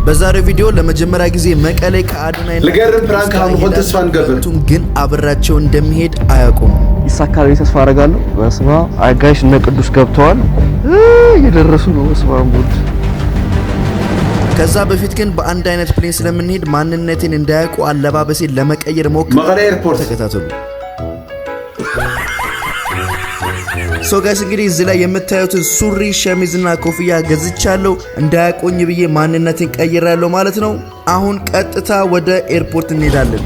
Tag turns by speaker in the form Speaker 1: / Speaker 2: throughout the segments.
Speaker 1: በዛሬው ቪዲዮ ለመጀመሪያ ጊዜ መቀሌ ከአዶናይ
Speaker 2: ለገርም ፕራንክ አሁን ተስፋን ገበቱም
Speaker 1: ግን አብራቸው እንደሚሄድ አያውቁም።
Speaker 3: ይሳካል ተስፋ አደርጋለሁ። በስማ አጋሽ እነ ቅዱስ ገብተዋል እየደረሱ ነው። በስማ ሙድ
Speaker 1: ከዛ በፊት ግን በአንድ አይነት ፕሌን ስለምንሄድ ማንነቴን እንዳያውቁ አለባበሴን ለመቀየር ሞክሬ
Speaker 2: መቀሌ ኤርፖርት
Speaker 1: ተከታተሉ። ሶ ጋይስ እንግዲህ እዚህ ላይ የምታዩትን ሱሪ ሸሚዝና ኮፍያ ገዝቻለሁ። እንዳያቆኝ ብዬ ማንነቴን ቀይሬያለሁ ማለት ነው። አሁን ቀጥታ ወደ ኤርፖርት እንሄዳለን።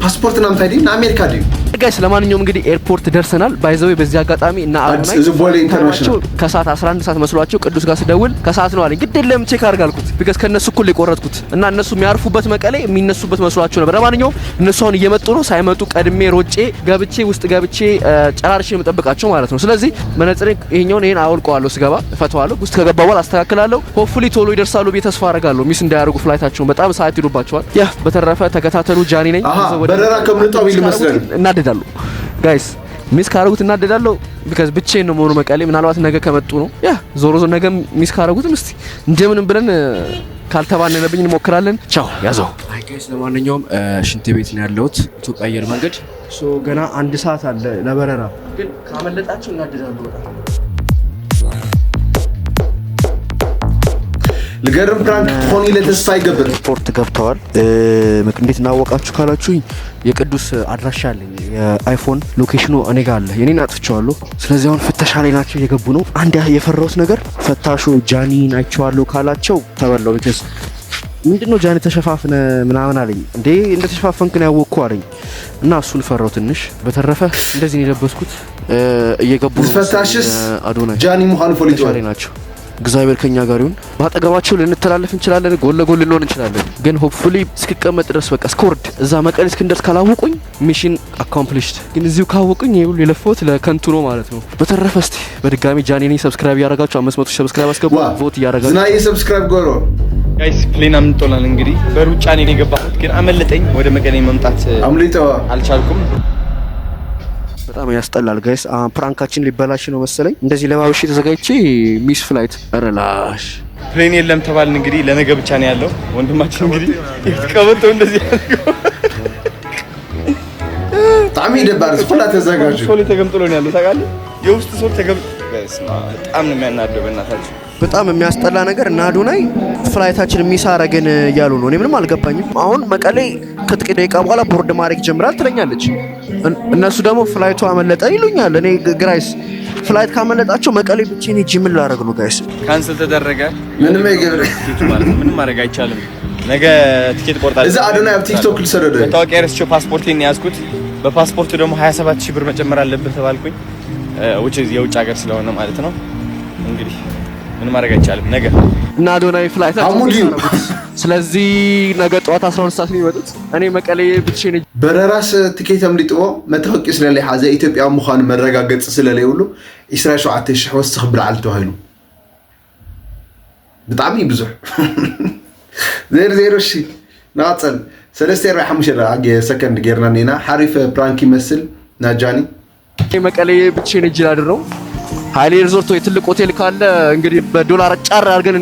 Speaker 2: ፓስፖርት ናም ታይዲ ና አሜሪካ ዲ
Speaker 3: ጋይስ ለማንኛውም እንግዲህ ኤርፖርት ደርሰናል። ባይዘው በዚህ አጋጣሚ እና አዶናይ ከሰዓት 11 ሰዓት መስሏቸው ቅዱስ ጋር ስደውል ከሰዓት ነው አለኝ። ግድ የለም ቼክ አድርግ አልኩት። ቢካዝ ከነሱ እኩል የቆረጥኩት እና እነሱ የሚያርፉበት መቀሌ የሚነሱበት መስሏቸው ነበር። ለማንኛውም እነሱ አሁን እየመጡ ነው። ሳይመጡ ቀድሜ ሮጬ ውስጥ ገብቼ ጨራርሼ የምጠብቃቸው ማለት ነው። ስለዚህ መነጽሬ ይሄን አውልቀዋለሁ። ስገባ እፈተዋለሁ። ውስጥ ከገባ በኋላ አስተካክላለሁ። ሆፕፉሊ ቶሎ ይደርሳሉ ብዬ ተስፋ አደርጋለሁ። ሚስ እንዳያደርጉ ፍላይታቸውን በጣም ሰዓት ይሉባቸዋል። ያ በተረፈ ተከታተሉ። ጃኒ ነኝ።
Speaker 2: በረራ ከምንጣው ይመስላል
Speaker 3: እናደዳለሁ ጋይስ ሚስ ካረጉት እናደዳለሁ። ቢካዝ ብቻዬን ነው መሆኑ መቀሌ። ምናልባት ነገ ከመጡ ነው ያ ዞሮ ነገ ሚስ ካረጉትም እስቲ እንደምንም ብለን ካልተባነነብኝ እንሞክራለን። ቻው ያዘው። አይ ጋይስ ለማንኛውም ሽንት ቤት ነው ያለሁት ኢትዮጵያ አየር መንገድ። ሶ ገና 1 ሰዓት አለ ለበረራ። ግን ካመለጣቸው እናደዳለሁ በጣም።
Speaker 2: ለገርም ፕራንክ ሆኒ ለተስፋ ይገብር
Speaker 3: ኤርፖርት ገብተዋል። እንዴት እናወቃችሁ ካላችሁኝ የቅዱስ አድራሻ አለኝ። የአይፎን ሎኬሽኑ እኔ ጋር አለ። የኔን አጥፍቼዋለሁ። ስለዚህ አሁን ፍተሻ ላይ ናቸው፣ እየገቡ ነው። አንድ የፈራሁት ነገር ፈታሹ ጃኒን አይቼዋለሁ ካላቸው ተበላው። ቢካዝ ምንድነው ጃኒ ተሸፋፍነ ምናምን አለኝ። እንዴ እንደ ተሸፋፈንክ ነው ያወቅኩ አለኝ እና እሱን ፈራው ትንሽ። በተረፈ እንደዚህ ነው የለበስኩት። እየገቡ ነው።
Speaker 2: ፈታሽስ
Speaker 3: አዶናይ
Speaker 2: ጃኒ ሙሃን ፎሊቶ
Speaker 3: ላይ ናቸው። እግዚአብሔር ከኛ ጋር ይሁን። ባጠገባቸው ልንተላለፍ እንችላለን፣ ጎን ለጎን ልንሆን እንችላለን። ግን ሆፕፉሊ እስክቀመጥ ድረስ በቃ እስከወርድ እዛ መቀሌ እስክንደርስ ካላወቁኝ ሚሽን አኮምፕሊሽድ። ግን እዚሁ ካወቁኝ ይሁን የለፈውት ለከንቱ ነው ማለት ነው። በተረፈ እስቲ በድጋሚ ጃኒኒ ሰብስክራይብ ያደረጋችሁ 500 ሰብስክራይብ አስገቡ። ቮት ያደረጋችሁ
Speaker 2: ዝናይ ሰብስክራይብ ጎሮ
Speaker 4: ጋይስ ፕሌን አምልጦናል። እንግዲህ በሩጫ ነው የገባሁት፣ ግን አመለጠኝ። ወደ መቀሌ መምጣት አልቻልኩም።
Speaker 3: በጣም ያስጠላል ጋይስ። ፕራንካችን ሊበላሽ ነው መሰለኝ። እንደዚህ ለማውሽ ተዘጋጅቼ ሚስ ፍላይት ረላሽ
Speaker 4: ፕሌን የለም ተባልን። እንግዲህ ለነገ ብቻ ነው ያለው። ወንድማችን እንግዲህ ይተቀበጠው እንደዚህ ያለው
Speaker 2: ታሚ ደባር ስኩላ ተዘጋጁ።
Speaker 4: ሶሊ ተገምጥሎ ነው ያለው ታውቃለህ። የውስጥ ሶል በጣም ነው የሚያናደው። በእናታችሁ
Speaker 3: በጣም የሚያስጠላ ነገር እና አዶናይ ፍላይታችን የሚሳረግን እያሉ ነው። እኔ ምንም አልገባኝም። አሁን መቀሌ ከጥቂት ደቂቃ በኋላ ቦርድ ማድረግ ይጀምራል ትለኛለች። እነሱ ደግሞ ፍላይቱ አመለጠ ይሉኛል። እኔ ግራይስ ፍላይት ካመለጣቸው መቀሌ ብቻዬን ሄጄ ምን ላደርግ ነው ጋይስ?
Speaker 4: ካንሰል ተደረገ።
Speaker 2: ምንም አይገብር
Speaker 4: ምንም ማድረግ አይቻልም። ነገ ቲኬት ቆርጣለሁ።
Speaker 2: እዛ አዶናይ ቲክቶክ ልሰደደ
Speaker 4: መታወቂያ ረስቼው ፓስፖርቴን ያዝኩት። በፓስፖርቱ ደግሞ 27000 ብር መጨመር አለብህ ተባልኩኝ። የውጭ ሀገር ስለሆነ ማለት ነው። እንግዲህ ምን ማድረግ አይቻልም። ነገ እና አዶናይ ፍላይታችን ስለዚህ ነገ ጠዋት 12 ሰዓት ነው የሚመጡት። እኔ መቀሌ ብቻዬን
Speaker 2: በረራስ ቲኬት አምልጥዎ መታወቂያ ስለላይ ሐዘ ኢትዮጵያ ምዃን መረጋገጽ ስለላይ ሁሉ 27000 ወስኽ ብልዓል ተባሂሉ ብጣዕሚ ብዙሕ ዜሮ ሺ ናጸል 345 ሰከንድ ጌርና ኔና ሓሪፍ ፕራንክ ይመስል ናጃኒ
Speaker 3: መቀሌ ብቻዬን እጅ ላድረው። ሃይሌ ሪዞርት ወይ ትልቅ ሆቴል ካለ እንግዲህ በዶላር ጫር አድርገን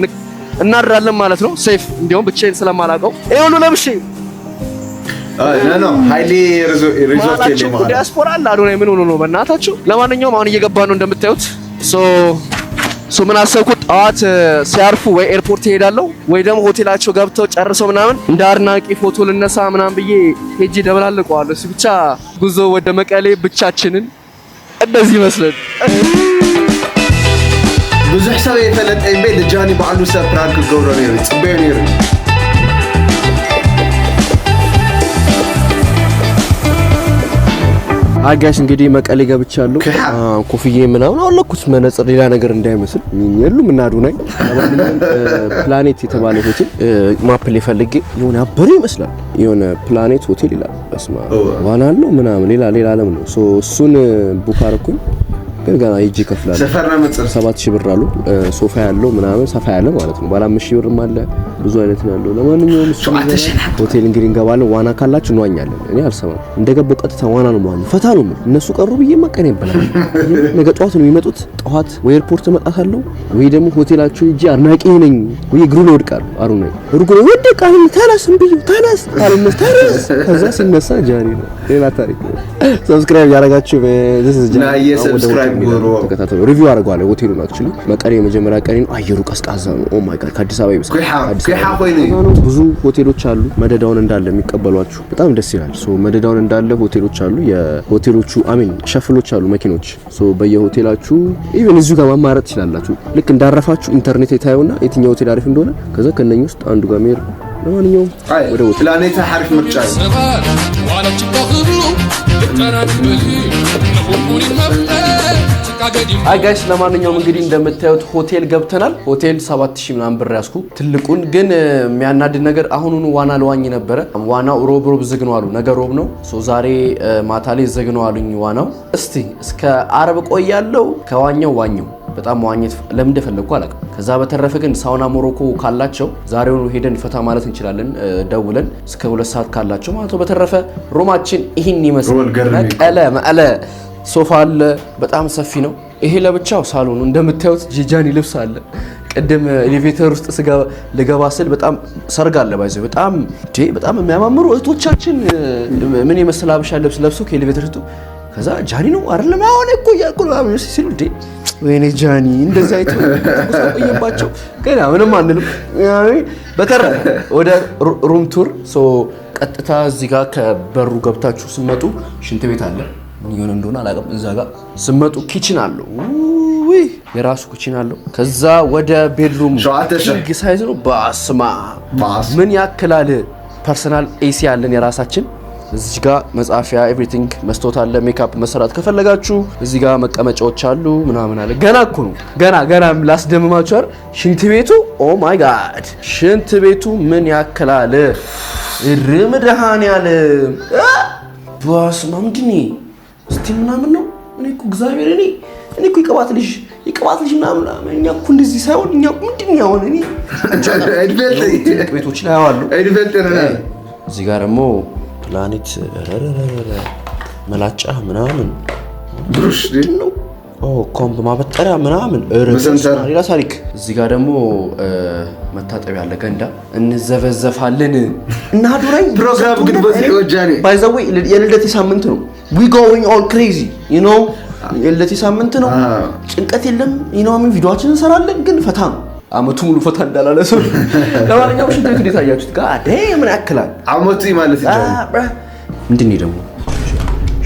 Speaker 3: እናድራለን ማለት ነው። ሴፍ እንዲያውም ብቻዬን ስለማላውቀው ይሄ ሁሉ ለብሼ
Speaker 2: ኖ ሃይሌ ሪዞርት የለም ማለት
Speaker 3: ዲያስፖራ አለ። አዶናይ ምን ሆኖ ነው በእናታችሁ? ለማንኛውም አሁን እየገባ ነው እንደምታዩት። ሶ ምን አሰብኩት ጠዋት ሲያርፉ ወይ ኤርፖርት ይሄዳለሁ ወይ ደግሞ ሆቴላቸው ገብተው ጨርሰው ምናምን እንደ አድናቂ ፎቶ ልነሳ ምናምን ብዬ ሄጄ ደበላልቀዋለሁ። እሱ ብቻ ጉዞ ወደ መቀሌ ብቻችንን እንደዚህ ይመስላል።
Speaker 2: ብዙሕ ሰብ የፈለጠኝ ቤት ጃኒ ባዕሉ ሰብ ፕራንክ ገብሮ ነይሩ ጽበዮ ነይሩ።
Speaker 3: አጋሽ እንግዲህ መቀሌ ገብቻለሁ። ኮፍዬ ምናምን አወለኩት መነጽር ሌላ ነገር እንዳይመስል የሉም እና አዶናይ ፕላኔት የተባለ ሆቴል ማፕ ላይ ፈልጌ የሆነ አበረ ይመስላል። የሆነ ፕላኔት ሆቴል ይላል። በስማ ዋና ነው ምናምን ሌላ ዓለም ነው። እሱን ቡክ አደረኩኝ። ግን ገና ሂጂ ከፍላለሁ። 7000 ብር አሉ። ሶፋ ያለው ምናምን ሰፋ ያለ ማለት ነው። ባለ 5000 ብርም አለ ብዙ አይነት ነው ያለው። ለማንኛውም እሱ ሆቴል እንግዲህ እንገባለን። ዋና ካላችሁ እንዋኛለን። እኔ አልሰማም። እንደገባው ቀጥታ ዋና ነው ማለት ፈታ ነው። እነሱ ቀሩ ብዬ ማቀን ይበላል። ነገ ጠዋት ነው የሚመጡት። ጠዋት ወይ ኤርፖርት መጣታለሁ ወይ ደግሞ ሆቴላችሁ ሂጂ አድናቂ ነኝ ወይ እግሩ ነው ወድቃል። አሩን ነው እርጉ ነው ወደቃል። ተነስ እንብዩ ተነስ አልመስ ተነስ። ከዛ ሲነሳ ጃኒ ነው ሌላ ታሪክ። ሰብስክራይብ ያደረጋችሁ
Speaker 2: ሰብስክራይብ ጎሮ
Speaker 3: ተከታተሉ። ሪቪው አደርጋለሁ ሆቴሉን አክቹሊ መቀሌ የመጀመሪያ ቀን ነው። አየሩ ቀዝቃዛ ነው። ኦ ማይ ጋድ ከአዲስ አበባ ይብሳል። ብዙ ሆቴሎች አሉ መደዳውን እንዳለ የሚቀበሏችሁ በጣም ደስ ይላል። ሶ መደዳውን እንዳለ ሆቴሎች አሉ። የሆቴሎቹ አሜን ሸፍሎች አሉ መኪኖች። ሶ በየሆቴላችሁ ኢቭን እዚሁ ጋር ማማረጥ ትችላላችሁ። ልክ እንዳረፋችሁ ኢንተርኔት የታዩና የትኛው ሆቴል አሪፍ እንደሆነ ከዛ ከነኝ ውስጥ አንዱ ጋር መሄድ። ለማንኛውም ወደ ሆቴል
Speaker 2: ፕላኔት አሪፍ ምርጫ
Speaker 3: አይ ጋይስ ለማንኛውም እንግዲህ እንደምታዩት ሆቴል ገብተናል። ሆቴል 7000 ምናምን ብር ያስኩ ትልቁን። ግን የሚያናድድ ነገር አሁኑኑ ዋና ለዋኝ ነበረ። ዋናው ሮብ ዝግ ነው አሉ። ነገ ሮብ ነው። ሶ ዛሬ ማታ ላይ ዝግ ነው አሉኝ ዋናው። እስቲ እስከ አርብ ቆያለሁ። ከዋኛው ዋኘው በጣም መዋኘት ለምን እንደፈለኩ አላውቅም። ከዛ በተረፈ ግን ሳውና ሞሮኮ ካላቸው ዛሬውኑ ሄደን ፈታ ማለት እንችላለን። ደውለን እስከ 2 ሰዓት ካላቸው ማለት ነው። በተረፈ ሮማችን ይህን ይመስላል። መቀለ ሶፋ አለ፣ በጣም ሰፊ ነው። ይሄ ለብቻው ሳሎኑ እንደምታዩት ጂጃኒ ልብስ አለ። ቅድም ኤሌቬተር ውስጥ ልገባ ስል በጣም ሰርግ አለ ባይዘው በጣም የሚያማምሩ እህቶቻችን ምን የመሰለ አብሻ ልብስ ለብሶ ከኤሌቬተር ውስጥ ከዛ ጃኒ ነው አይደለም አሁን እኮ ያልኩ ነው ሲሉ ወይኔ ጃኒ እንደዛ አይቶ ቆየባቸው። ገና ምንም አንልም። በተረፈ ወደ ሩም ቱር ሶ ቀጥታ እዚህ ጋር ከበሩ ገብታችሁ ስመጡ ሽንት ቤት አለ። ምን ይሆን እንደሆነ አላውቅም። እዛ ጋር ስመጡ ኪችን አለው። ውይ የራሱ ኪችን አለው። ከዛ ወደ ቤድሩም ኪንግ ሳይዝ ነው። ባስማ ምን ያክላል። ፐርሰናል ኤሲ አለን የራሳችን። እዚህ ጋር መጻፊያ ኤቭሪቲንግ መስታወት አለ። ሜካፕ መሰራት ከፈለጋችሁ እዚህ ጋር መቀመጫዎች አሉ ምናምን አለ። ገና እኮ ነው ገና ላስደምማችሁ አይደል። ሽንት ቤቱ ኦ ማይ ጋድ ሽንት ቤቱ ምን ያክላል። እርምደሃን ያለ ባስማ ምንድን እስቲ ምናምን ነው። እኔ እኮ እግዚአብሔር እኔ እኮ ይቀባት ልጅ ምናምን እኛ እኮ እንደዚህ ሳይሆን እኛ ምንድን ነው ያውን እኔ ቤቶች ላይ አዋሉ እዚህ ጋር ደግሞ ፕላኔት መላጫ ምናምን ብሩሽ ነው። ኮምብ ማበጠሪያ ምናምን ሌላ ታሪክ። እዚህ ጋር ደግሞ መታጠቢያ አለ። ገንዳ እንዘፈዘፋለን እና ዱራይ
Speaker 2: ፕሮግራም ግን በዚያኔ
Speaker 3: ባይ ዘ ዌይ የልደቴ ሳምንት ነው። we going all crazy you know የልደቴ ሳምንት ነው። ጭንቀት የለም you know ምን ቪዲዮአችንን እንሰራለን ግን ፈታ ነው። አመቱ ሙሉ ፈታ እንዳላለ ሰው። ለማንኛውም ሽንት ቤት እንዴት አያችሁት? ጋዴ ምን ያክላል አመቱ
Speaker 2: ማለት ይችላል።
Speaker 3: ምንድን ነው ደግሞ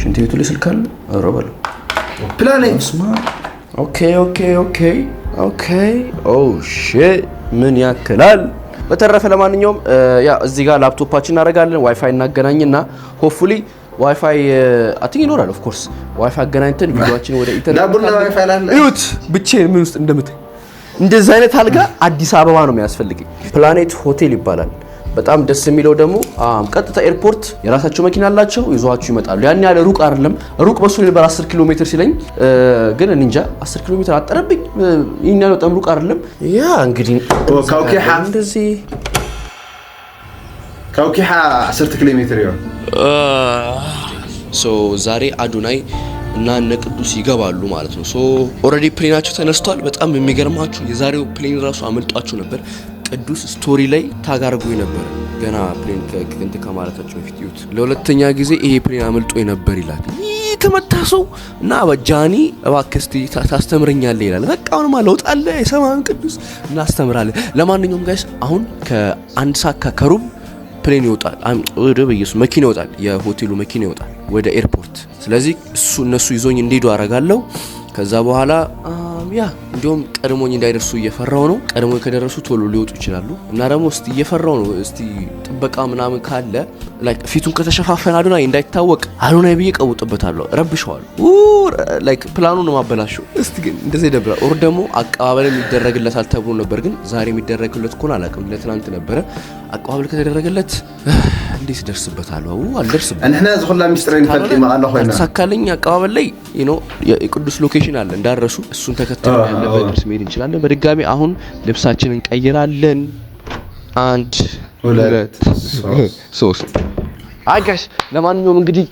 Speaker 3: ሽንት ቤቱ ላይ ስልክ አለ። ኧረ በለው
Speaker 2: ፕላኔት
Speaker 3: ኦኬ ኦ ሺት ምን ያክላል። በተረፈ ለማንኛውም ያ እዚህ ጋር ላፕቶፓችን እናደርጋለን። ዋይፋይ እናገናኝና ሆፕፉሊ ዋይፋይ አትኝ ይኖራል። ኦፍ ኮርስ ዋይፋይ አገናኝተን ቪዲዮአችን ወደ ኢንተርኔት
Speaker 2: ዳቡና ዋይፋይ አለ።
Speaker 3: እዩት ብቻዬን ምን ውስጥ እንደምታይ እንደዚህ አይነት አልጋ አዲስ አበባ ነው የሚያስፈልገኝ። ፕላኔት ሆቴል ይባላል። በጣም ደስ የሚለው ደግሞ ቀጥታ ኤርፖርት የራሳቸው መኪና አላቸው ይዟችሁ ይመጣሉ። ያን ያለ ሩቅ አይደለም። ሩቅ በሱ ነበር 10 ኪሎ ሜትር ሲለኝ ግን እንጃ 10 ኪሎ ሜትር አጠረብኝ። ይሄን ያለው በጣም ሩቅ አይደለም። ያ እንግዲህ
Speaker 2: ካውኪሃ እንደዚህ ካውኪሃ 10 ኪሎ ሜትር ይሆን
Speaker 3: ሶ ዛሬ አዱናይ እና እነ ቅዱስ ይገባሉ ማለት ነው። ሶ ኦሬዲ ፕሌናቸው ተነስቷል። በጣም የሚገርማችሁ የዛሬው ፕሌን ራሱ አመልጧችሁ ነበር። ቅዱስ ስቶሪ ላይ ታጋርጎኝ ነበር ገና ፕሌን ከእንት ከማለታቸው በፊት ይሁት ለሁለተኛ ጊዜ ይሄ ፕሌን አመልጦኝ ነበር ይላል። ተመታሰው እና በጃኒ እባክህ እስቲ ታስተምረኛለህ ይላል። በቃ አሁንማ ለውጥ አለ የሰማን ቅዱስ እናስተምራለን። ለማንኛውም ጋይስ አሁን ከአንድ ሰዓት ከሩብ ፕሌን ይወጣል። ወደ በየሱ መኪና ይወጣል። የሆቴሉ መኪና ይወጣል ወደ ኤርፖርት። ስለዚህ እነሱ ይዞኝ እንዲሄዱ አደርጋለሁ። ከዛ በኋላ ያ እንዲሁም ቀድሞኝ እንዳይደርሱ እየፈራው ነው። ቀድሞኝ ከደረሱ ቶሎ ሊወጡ ይችላሉ እና ደግሞ እስቲ እየፈራው ነው። እስቲ ጥበቃ ምናምን ካለ ላይክ ፊቱን ከተሸፋፈነ አዱናይ እንዳይታወቅ አዱናይ ብዬ ቀውጥበታለሁ፣ ረብሸዋለሁ። ላይክ ፕላኑን ነው ማበላሸው። እስቲ ግን እንደዚህ ይደብራል። ኦር ደግሞ አቀባበል የሚደረግለታል ተብሎ ነበር፣ ግን ዛሬ የሚደረግለት ኮን አላውቅም። ለትናንት ነበረ አቀባበል ከተደረገለት እንዴት ደርስበታለሁ? አልደርስበትም።
Speaker 2: እነና ዝሁላ ሚስጥረን ፈልቂ ማአላ ሆይና
Speaker 3: ተሳካለኝ። አቀባበል ላይ የቅዱስ ሎኬሽን አለ እንዳረሱ እሱን ተከትለን ያለበት ድረስ መሄድ እንችላለን። በድጋሚ አሁን ልብሳችንን እንቀይራለን። 1 2 3 አጋሽ ለማንኛውም እንግዲህ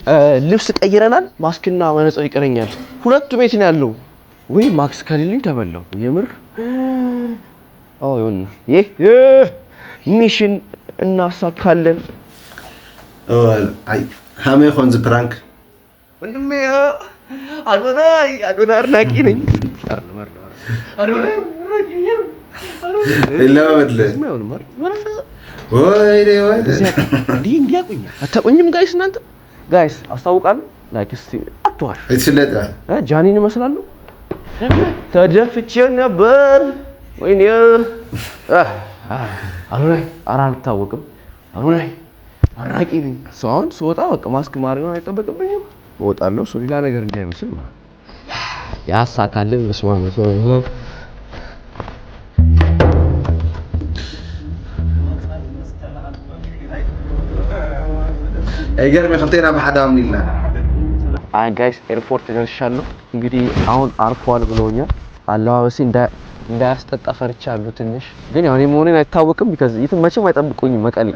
Speaker 3: ልብስ ቀይረናል። ማስክና መነጽር ይቀረኛል። ሁለቱ ቤት ነው ያለው። ወይ ማክስ ከሌለኝ ተበላው የምር ይሁን ሚሽን እናሳካለን።
Speaker 2: አይ ሃሜ ኮንዝ ፕራንክ
Speaker 3: ወንድሜ አዶናይ አድናቂ ነኝ። አታውቁኝም ጋይስ? እናንተ ጋይስ አስታውቃለሁ። ላይክ እስቲ አትዋሽ። ጃኒን ይመስላሉ። ተደፍቼ ነበር ወይኔ አዶናይ አልታወቅም። አዶናይ አድናቂ ነኝ። አሁን ስወጣ በቃ ማስክ ማድረግ አይጠበቅብኝም። እወጣለሁ። ሰው ሌላ ነገር እንዳይመስል ያሳካልን። በስመ አብ
Speaker 2: አይገርም። ከንቴና በሐዳም ኒላ
Speaker 3: ጋይስ ኤርፖርት ደርሻለሁ። እንግዲህ አሁን አርፏል ብለውኛል። አለባበሴ እንዳያስጠጣ ፈርቻለሁ ትንሽ። ግን ያው እኔ መሆኔን አይታወቅም። የትም መቼም አይጠብቁኝም። መቀሌ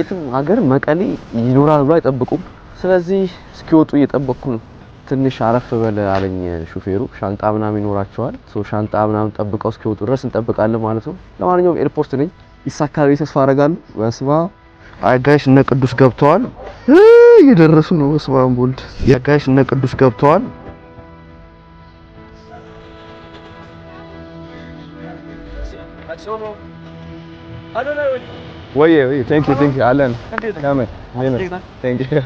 Speaker 3: የትም ሀገር መቀሌ ይኖራል ብሎ አይጠብቁም። ስለዚህ እስኪወጡ እየጠበቅኩ ነው። ትንሽ አረፍ በል አለኝ ሹፌሩ። ሻንጣ ምናምን ይኖራቸዋል። ሻንጣ ምናምን ጠብቀው እስኪወጡ ድረስ እንጠብቃለን ማለት ነው። ለማንኛውም ኤርፖርት ነኝ። ይሳካል ተስፋ አደርጋለሁ። በስመ አብ ጋይስ እነ ቅዱስ ገብተዋል። እየደረሱ ነው። በስመ አብ ወልድ ጋይስ እነ ቅዱስ ገብተዋል።
Speaker 4: ወይ ቴንክ ዩ አለን ካሜ ቴንክ ዩ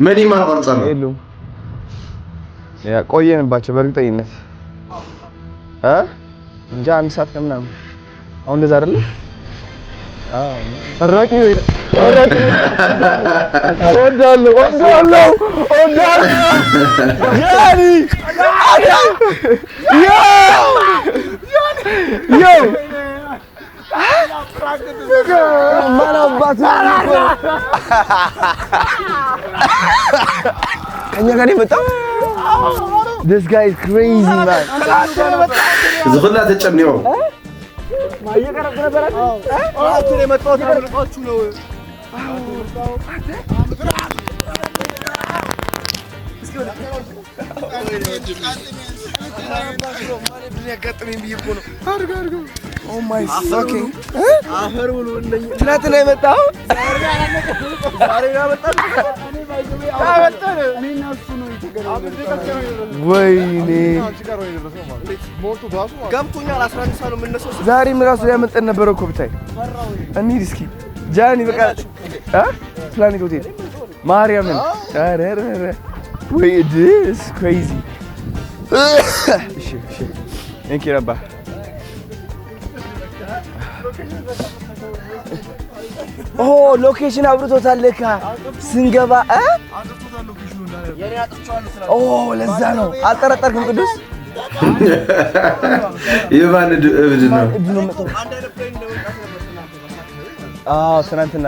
Speaker 2: መዲማ ቀርጸን
Speaker 4: የሉም። ያ ቆየንባቸው በእርግጠኝነት እንጃ 1 ሰዓት ከምናምን አሁን እንደዛ አይደለ? አራቂ ወዳለው ያኒ ዮ ማናባት ከኛ ጋር የመጣው this guy is crazy man
Speaker 2: ዝኽላ ተጨምኒው
Speaker 3: ማየቀረብ ነበር አሁን የመጣው ተመርቋችሁ ነው። Oh my fucking አፈር ብሎ እንደኛ ትናንት ነው የመጣው። ዛሬ ነው የመጣው። ወይኔ ገብቶኛል። 11 ሰዓት ነው የምነሳው። ዛሬም ራሱ ያመጣን ነበር እኮ ብታይ። እንሂድ እስኪ ጃኒ በቃ ፕላኔት ሆቴል ማርያምን አረረረ ወይ this crazy እሺ እንኪ ረባ ሎኬሽን አብርቶታል ለካ ስንገባ አጥርቶታል ሎኬሽኑ እንዳለ የኔ አጥርቻለሁ ስራ ለዛ ነው አልጠረጠርክም ቅዱስ
Speaker 2: የማን እብድ ነው
Speaker 3: አንድ አይለብኝ እንደወጣት ነበር ትናንትና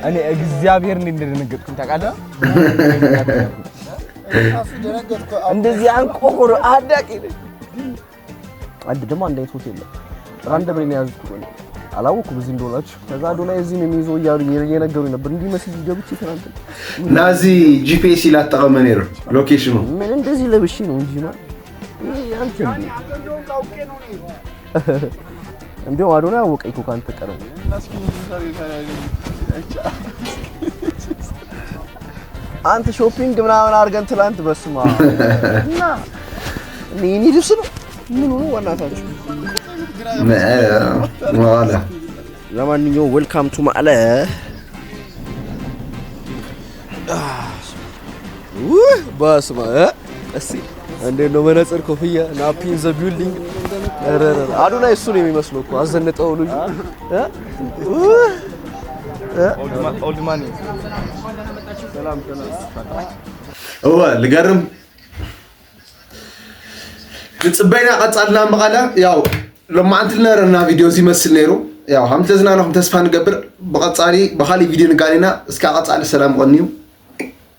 Speaker 3: እኔ እግዚአብሔር እንደደነገጥኩ ታውቃለህ። እንደዚህ አንቆር አዳቂ አንድ ደግሞ አንድ አይነት ሆቴል ነው። ራንደም ነው ያዝኩት ነው አላወኩም እዚህ እንደሆናችሁ። ከዛ አዶናይ እዚህ ነው የሚይዘው እያሉ እየነገሩኝ ነበር። እንዲህ መስል ገብቼ ትናንት
Speaker 2: ናዚ ጂፒኤስ ይላጣቀመን ነው ሎኬሽኑ
Speaker 3: ምን እንደዚህ ለብሼ ነው እንጂ ነው ያንተ እንደው አዶናይ አወቀኝ እኮ ካንተ ቀረው አንተ ሾፒንግ ምናምን አድርገን ትላንት በስማ እና እኔ ልብስ ነው ምን ሆኖ ወናታችሁ
Speaker 2: ማለ
Speaker 3: ለማንኛውም ዌልካም ቱ ማለ በስማ እስቲ እንዴት ነው መነጽር ኮፍያ ናፒን ዘ ቢልዲንግ አዶናይ እሱ ነው የሚመስለው እኮ አዘነጠው ልጅ
Speaker 4: ኦልድ ማኒ
Speaker 3: ሰላም
Speaker 2: ልገርም ጽበይና ቀጻልና መቀለ ያው ለማ አንተ ለረና ቪዲዮ ሲመስል ነይሩ ያው ሀምተዝና ነው ተስፋ ንገብር በቀጻሪ በኻሊ ቪዲዮ ንጋሪና እስካ ቀጻሊ ሰላም ቆኒው